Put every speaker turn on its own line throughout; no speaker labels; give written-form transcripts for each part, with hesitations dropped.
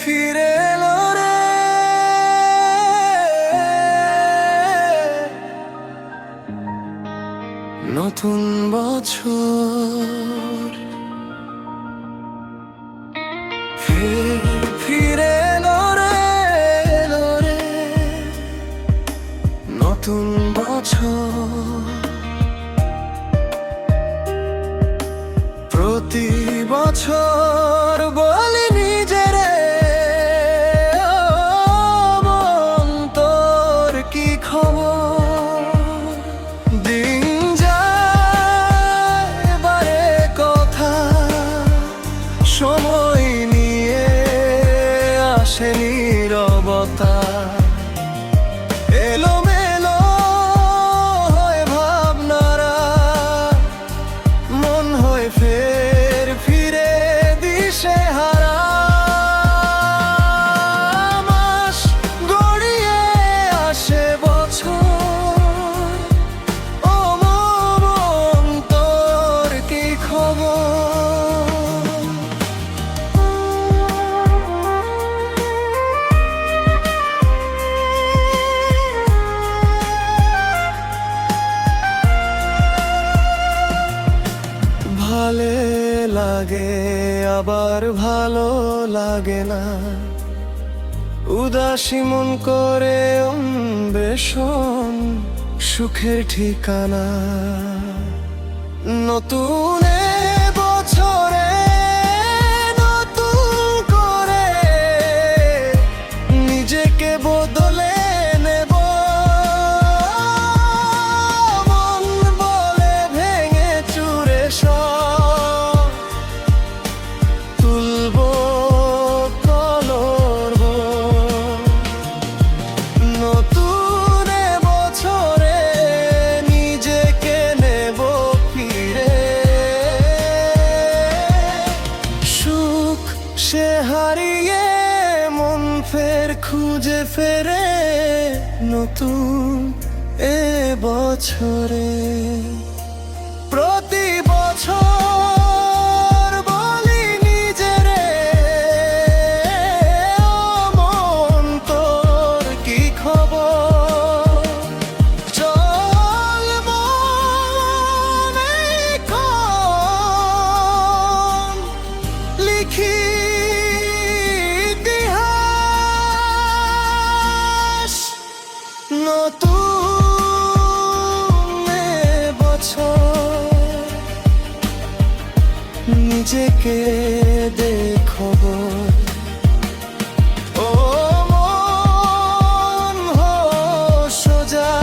ফিরে এলো রে, নতুন বছর ফিরে এলো রে, নতুন বছর। প্রতি বছর বলি নিজেরে, ও মন তোর কি খবর। দিন যায় বারে কথা, সময় নিয়ে আসে নীরবতা। এলোমেলো হয় ভাবনারা, মন হয় ফের ফিরে দিশেহারা। মাস গড়িয়ে আসে বছর, ও মন তোর কি খবর। ভালো লাগে আবার ভালো লাগে না, উদাসী মন করে অন্বেষণ সুখের ঠিকানা। নতুন বছরে নতুন করে নিজেকে বদলে নেব। মন বলে ভেঙে চুরে সব তুলবো, কলরব। নতুন বছরে নিজেকে নেব ফিরে, সুখ সে হারিয়ে মন ফের খুঁজে ফেরে নতুন বছরে। প্রতি বছর বলি নিজেরে, ও মন তোর কি খবর। চল মন এখন লিখি ইতিহাস। নতুন বছর নিজেকে দেখব, ও মন হো সোজা,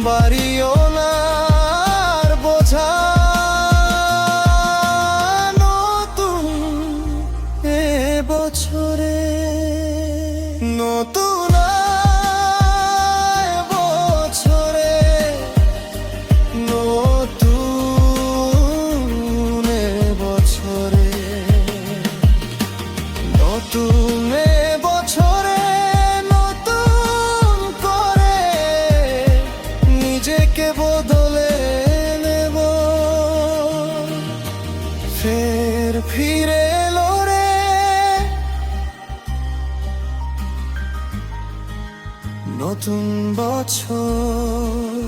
বাড়িও না আর বোঝা। নতুন বছরে নতুন বছরে নতুন বছরে নতুন বছরে নতুন করে নিজেকে বদলে নেব। ফের ফিরে এলো রে, নতুন বছর।